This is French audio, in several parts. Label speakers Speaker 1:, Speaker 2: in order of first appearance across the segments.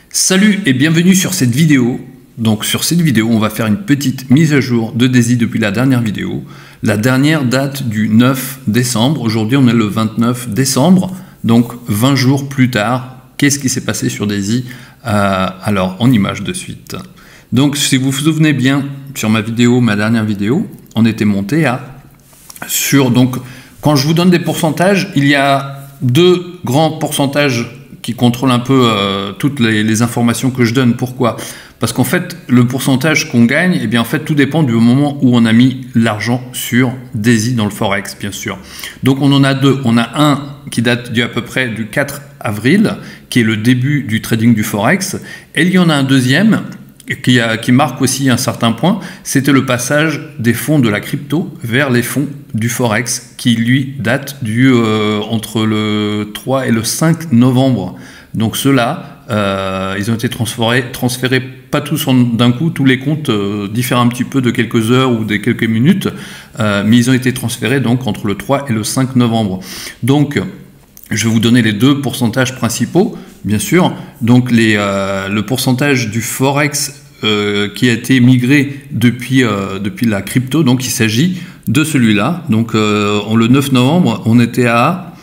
Speaker 1: Salut et bienvenue sur cette vidéo. Donc sur cette vidéo, on va faire une petite mise à jour de DAISY depuis la dernière vidéo. La dernière date du 9 décembre. Aujourd'hui, on est le 29 décembre. Donc 20 jours plus tard, qu'est-ce qui s'est passé sur DAISY? Alors, en image de suite. Donc si vous vous souvenez bien, sur ma dernière vidéo, on était monté donc quand je vous donne des pourcentages, il y a deux grands pourcentages qui contrôlent un peu toutes les informations que je donne. Pourquoi? Parce qu'en fait, le pourcentage qu'on gagne, eh bien en fait, tout dépend du moment où on a mis l'argent sur DAISY dans le Forex, bien sûr. Donc on en a deux. On a un qui date à peu près du 4 avril, qui est le début du trading du Forex. Et il y en a un deuxième qui marque aussi un certain point, c'était le passage des fonds de la crypto vers les fonds du Forex, qui lui date entre le 3 et le 5 novembre. Donc ceux-là, ils ont été transférés pas tous d'un coup, tous les comptes diffèrent un petit peu de quelques heures ou de quelques minutes, mais ils ont été transférés donc entre le 3 et le 5 novembre. Donc, je vais vous donner les deux pourcentages principaux, bien sûr. Donc le pourcentage du Forex qui a été migré depuis la crypto, donc il s'agit de celui-là. Donc le 9 novembre, on était à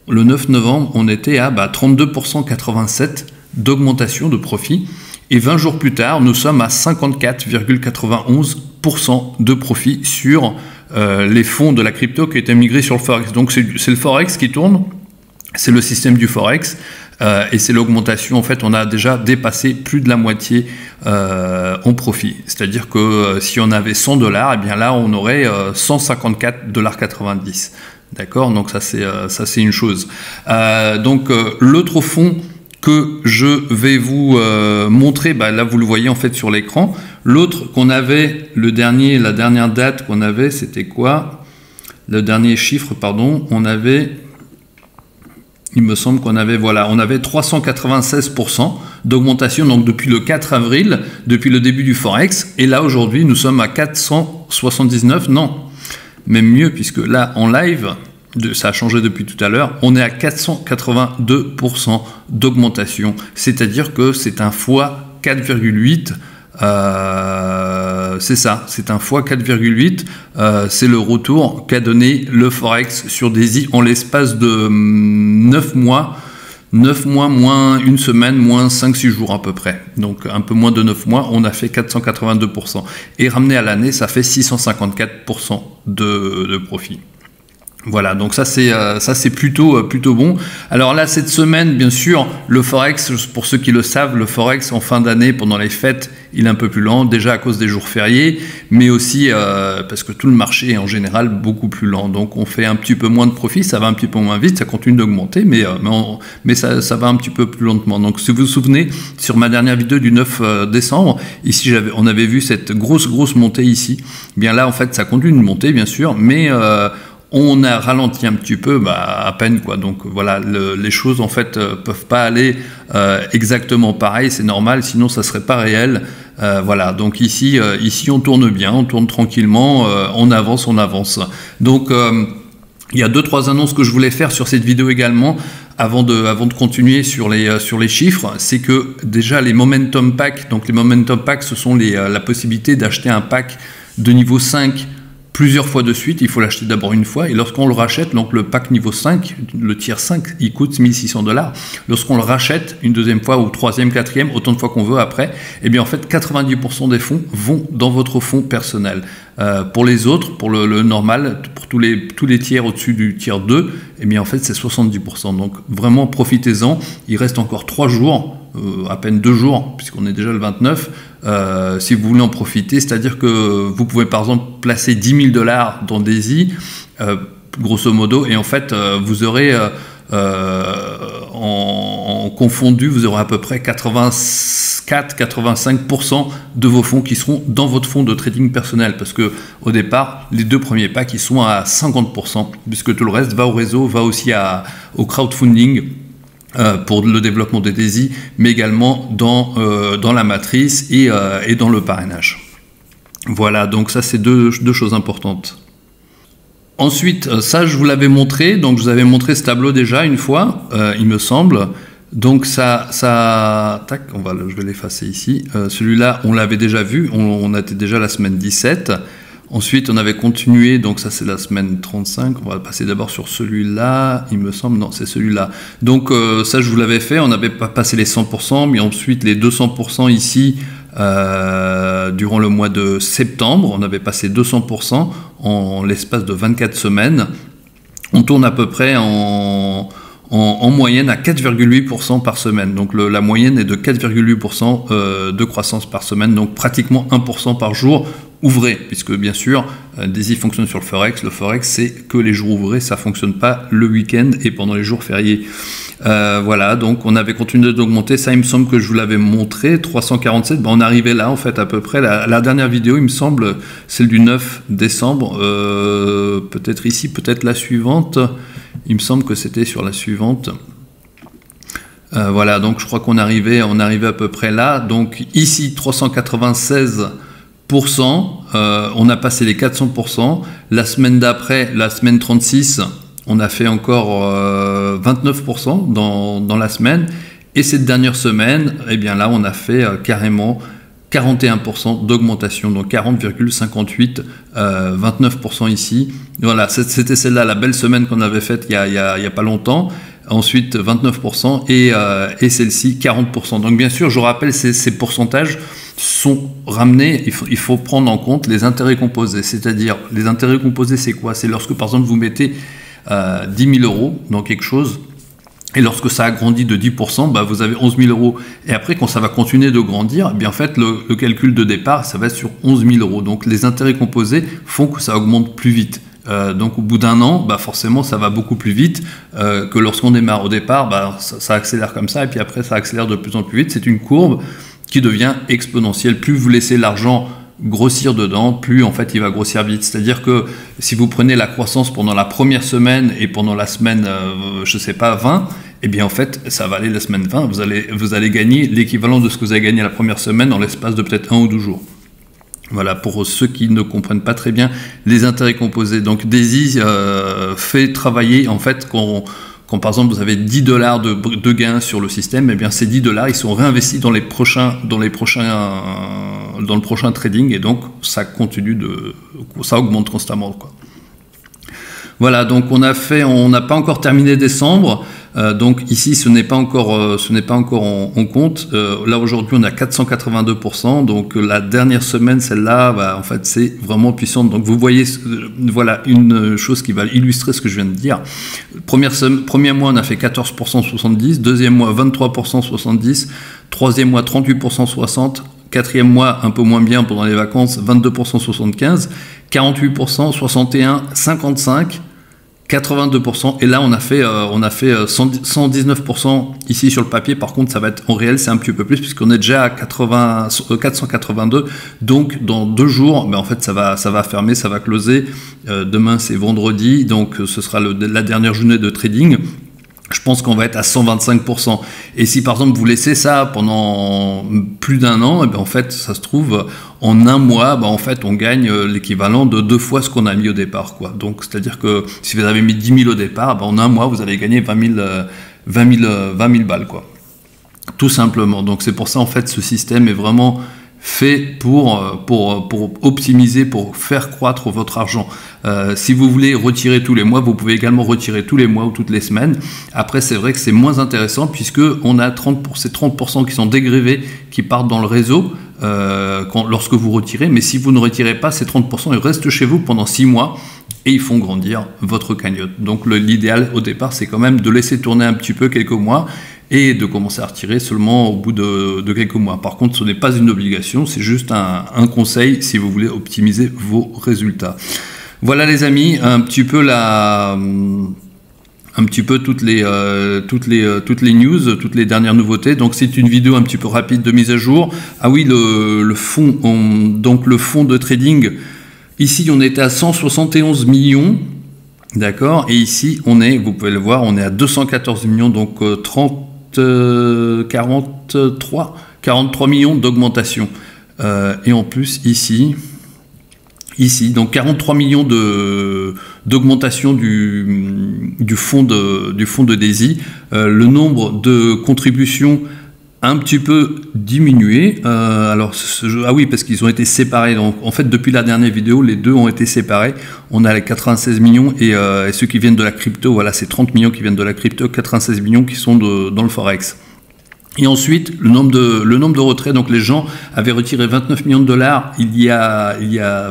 Speaker 1: 32,87% d'augmentation de profit. Et 20 jours plus tard, nous sommes à 54,91% de profit sur les fonds de la crypto qui ont été migrés sur le Forex. Donc c'est le Forex qui tourne. C'est le système du Forex et c'est l'augmentation. En fait, on a déjà dépassé plus de la moitié en profit. C'est-à-dire que si on avait 100 $, eh bien là, on aurait 154,90 $. D'accord? Donc ça, c'est une chose. L'autre fonds que je vais vous montrer, là, vous le voyez en fait sur l'écran. L'autre qu'on avait, la dernière date qu'on avait, c'était quoi? Le dernier chiffre, pardon, il me semble qu'on avait, on avait 396% d'augmentation, donc depuis le 4 avril, depuis le début du Forex. Et là, aujourd'hui, nous sommes à 479, non, même mieux, puisque là, en live, ça a changé depuis tout à l'heure, on est à 482% d'augmentation. C'est-à-dire que c'est un fois 4,8. C'est ça, c'est un fois 4,8, c'est le retour qu'a donné le Forex sur DAISY en l'espace de 9 mois, moins une semaine, moins 5-6 jours à peu près. Donc un peu moins de 9 mois, on a fait 482%. Et ramené à l'année, ça fait 654% de profit. Voilà, donc ça c'est plutôt bon. Alors là, cette semaine, bien sûr, le Forex, pour ceux qui le savent, le Forex en fin d'année, pendant les fêtes, il est un peu plus lent, déjà à cause des jours fériés, mais aussi parce que tout le marché est en général beaucoup plus lent. Donc on fait un petit peu moins de profit, ça va un petit peu moins vite, ça continue d'augmenter, mais ça va un petit peu plus lentement. Donc si vous vous souvenez, sur ma dernière vidéo du 9 décembre, ici on avait vu cette grosse montée ici. Bien là, en fait, ça continue de monter, bien sûr, mais on a ralenti un petit peu, à peine quoi. Donc voilà, les choses en fait peuvent pas aller exactement pareil, c'est normal, sinon ça serait pas réel. Voilà, donc ici on tourne bien, on tourne tranquillement, on avance. Donc il y a 2-3 annonces que je voulais faire sur cette vidéo également, avant de continuer sur les chiffres. C'est que déjà les Momentum Packs, donc les Momentum Packs, ce sont la possibilité d'acheter un pack de niveau 5 plusieurs fois de suite. Il faut l'acheter d'abord une fois, et lorsqu'on le rachète, donc le pack niveau 5, le tier 5, il coûte 1600 $. Lorsqu'on le rachète une deuxième fois, ou troisième, quatrième, autant de fois qu'on veut après, eh bien en fait 90% des fonds vont dans votre fonds personnel. Pour les autres, pour le normal, pour tous les tiers au-dessus du tier 2, eh bien en fait c'est 70%. Donc vraiment profitez-en, il reste encore 3 jours, à peine 2 jours, puisqu'on est déjà le 29, si vous voulez en profiter. C'est-à-dire que vous pouvez par exemple placer 10 000 $ dans DAISY, grosso modo, et en fait vous aurez en confondu, vous aurez à peu près 84-85% de vos fonds qui seront dans votre fonds de trading personnel, parce que au départ, les 2 premiers packs, ils sont à 50%, puisque tout le reste va au réseau, va aussi au crowdfunding, pour le développement des DAISY, mais également dans la matrice et dans le parrainage. Voilà, donc ça c'est deux choses importantes. Ensuite, ça je vous l'avais montré, donc je vous avais montré ce tableau déjà une fois, il me semble. Donc tac, je vais l'effacer ici. Celui-là, on l'avait déjà vu, on était déjà la semaine 17. Ensuite, on avait continué, donc ça c'est la semaine 35. On va passer d'abord sur celui-là, il me semble, non, c'est celui-là. Donc ça, je vous l'avais fait, on avait pas passé les 100%, mais ensuite les 200% ici, durant le mois de septembre, on avait passé 200% en l'espace de 24 semaines. On tourne à peu près en moyenne à 4,8% par semaine. Donc la moyenne est de 4,8% de croissance par semaine, donc pratiquement 1% par jour ouvré, puisque bien sûr, Daisy fonctionne sur le Forex. Le Forex, c'est que les jours ouvrés, ça ne fonctionne pas le week-end et pendant les jours fériés. Voilà, donc on avait continué d'augmenter. Ça, il me semble que je vous l'avais montré, 347. On arrivait là, en fait, à peu près. La dernière vidéo, il me semble, celle du 9 décembre. Peut-être ici, peut-être la suivante. Il me semble que c'était sur la suivante. Voilà, donc je crois qu'on arrivait à peu près là. Donc ici, 396%. On a passé les 400%. La semaine d'après, la semaine 36, on a fait encore 29% dans la semaine. Et cette dernière semaine, eh bien là, on a fait carrément 41% d'augmentation, donc 40,58, 29% ici. Voilà, c'était celle-là, la belle semaine qu'on avait faite il y a pas longtemps. Ensuite 29% et celle-ci 40%. Donc bien sûr, je rappelle, ces pourcentages sont ramenés, il faut prendre en compte les intérêts composés. C'est-à-dire, les intérêts composés, c'est quoi? C'est lorsque par exemple vous mettez 10 000 euros dans quelque chose, et lorsque ça a grandi de 10%, bah vous avez 11 000 euros. Et après, quand ça va continuer de grandir, eh bien en fait, le calcul de départ, ça va être sur 11 000 euros. Donc les intérêts composés font que ça augmente plus vite. Donc au bout d'un an, bah forcément ça va beaucoup plus vite que lorsqu'on démarre. Au départ, bah, ça accélère comme ça, et puis après ça accélère de plus en plus vite. C'est une courbe qui devient exponentielle. Plus vous laissez l'argent grossir dedans, plus en fait il va grossir vite. C'est-à-dire que si vous prenez la croissance pendant la première semaine et pendant la semaine, je sais pas, 20, eh bien en fait ça va aller la semaine 20, vous allez gagner l'équivalent de ce que vous avez gagné la première semaine en l'espace de peut-être 1 ou 2 jours. Voilà, pour ceux qui ne comprennent pas très bien les intérêts composés. Donc Daisy fait travailler, en fait, quand par exemple vous avez 10 $ de gains sur le système, eh bien ces 10 $ ils sont réinvestis dans le prochain trading, et donc ça continue ça augmente constamment, quoi. Voilà, donc on n'a pas encore terminé décembre, donc ici ce n'est pas encore en compte. Là aujourd'hui on a 482%, donc la dernière semaine, celle-là, bah, en fait c'est vraiment puissante. Donc vous voyez, voilà une chose qui va illustrer ce que je viens de dire. Premier mois on a fait 14% 70, deuxième mois 23% 70, troisième mois 38% 60, quatrième mois un peu moins bien pendant les vacances, 22% 75, 48%, 61, 55, 82%, et là on a fait 119% ici sur le papier. Par contre ça va être en réel, c'est un petit peu plus puisqu'on est déjà à 482, donc dans 2 jours, mais en fait ça va fermer, ça va closer. Demain c'est vendredi, donc ce sera la dernière journée de trading. Je pense qu'on va être à 125%. Et si par exemple vous laissez ça pendant plus d'1 an, et bien en fait ça se trouve en 1 mois, ben en fait on gagne l'équivalent de 2 fois ce qu'on a mis au départ, quoi. Donc c'est à dire que si vous avez mis 10 000 au départ, ben en 1 mois vous allez gagner 20 000 balles, quoi. Tout simplement. Donc c'est pour ça en fait ce système est vraiment fait pour optimiser, pour faire croître votre argent. Si vous voulez retirer tous les mois, vous pouvez également retirer tous les mois ou toutes les semaines. Après, c'est vrai que c'est moins intéressant puisque on a 30% qui sont dégrevés, qui partent dans le réseau lorsque vous retirez. Mais si vous ne retirez pas, ces 30%, ils restent chez vous pendant 6 mois et ils font grandir votre cagnotte. Donc l'idéal au départ, c'est quand même de laisser tourner un petit peu quelques mois et de commencer à retirer seulement au bout de quelques mois. Par contre, ce n'est pas une obligation, c'est juste un conseil si vous voulez optimiser vos résultats. Voilà les amis, un petit peu toutes les news, toutes les dernières nouveautés. Donc c'est une vidéo un petit peu rapide de mise à jour. Ah oui, le fonds de trading, ici on était à 171 millions. D'accord, et ici vous pouvez le voir, on est à 214 millions, donc 43 millions d'augmentation. Et en plus, ici, ici. Donc 43 millions d'augmentation du fonds de DAISY. Le nombre de contributions un petit peu diminué. Ah oui, parce qu'ils ont été séparés. Donc, en fait, depuis la dernière vidéo, les deux ont été séparés. On a les 96 millions et ceux qui viennent de la crypto, voilà, c'est 30 millions qui viennent de la crypto, 96 millions qui sont dans le Forex. Et ensuite, le nombre de retraits, donc les gens avaient retiré 29 millions de dollars il y a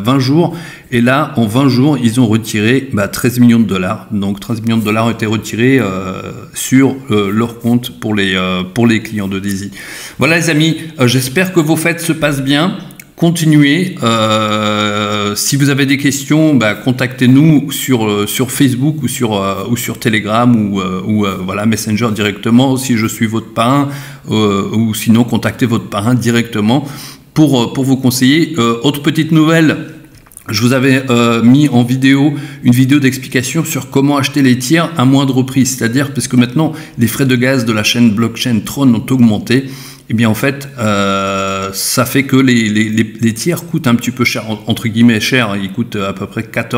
Speaker 1: 20 jours, et là, en 20 jours, ils ont retiré 13 millions de dollars. Donc 13 millions de dollars ont été retirés sur leur compte pour les clients de DAISY. Voilà les amis, j'espère que vos fêtes se passent bien. Continuez. Si vous avez des questions, contactez-nous sur Facebook ou sur Telegram ou voilà, Messenger directement. Si je suis votre parrain, ou sinon contactez votre parrain directement pour vous conseiller. Autre petite nouvelle. Je vous avais mis en vidéo une vidéo d'explication sur comment acheter les tiers à moindre prix. C'est-à-dire, parce que maintenant, les frais de gaz de la chaîne blockchain Tron ont augmenté. Eh bien, en fait, ça fait que les tiers coûtent un petit peu cher, entre guillemets cher. Ils coûtent à peu près 15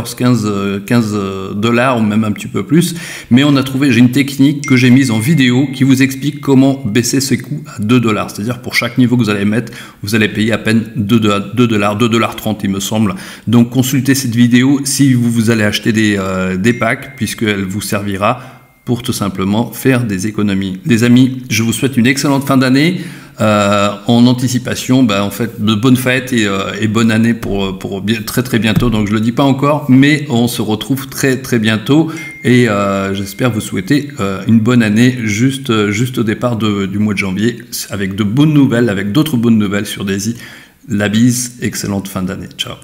Speaker 1: dollars ou même un petit peu plus. Mais on a trouvé, j'ai une technique que j'ai mise en vidéo qui vous explique comment baisser ces coûts à 2 dollars. C'est-à-dire, pour chaque niveau que vous allez mettre, vous allez payer à peine 2 dollars, 2,30 $, il me semble. Donc, consultez cette vidéo si vous allez acheter des packs, puisqu'elle vous servira pour tout simplement faire des économies. Les amis, je vous souhaite une excellente fin d'année. En anticipation, en fait, de bonnes fêtes et bonne année pour très bientôt. Donc je le dis pas encore, mais on se retrouve très bientôt et j'espère vous souhaiter une bonne année juste au départ du mois de janvier avec de bonnes nouvelles, avec d'autres bonnes nouvelles sur DAISY. La bise, excellente fin d'année. Ciao.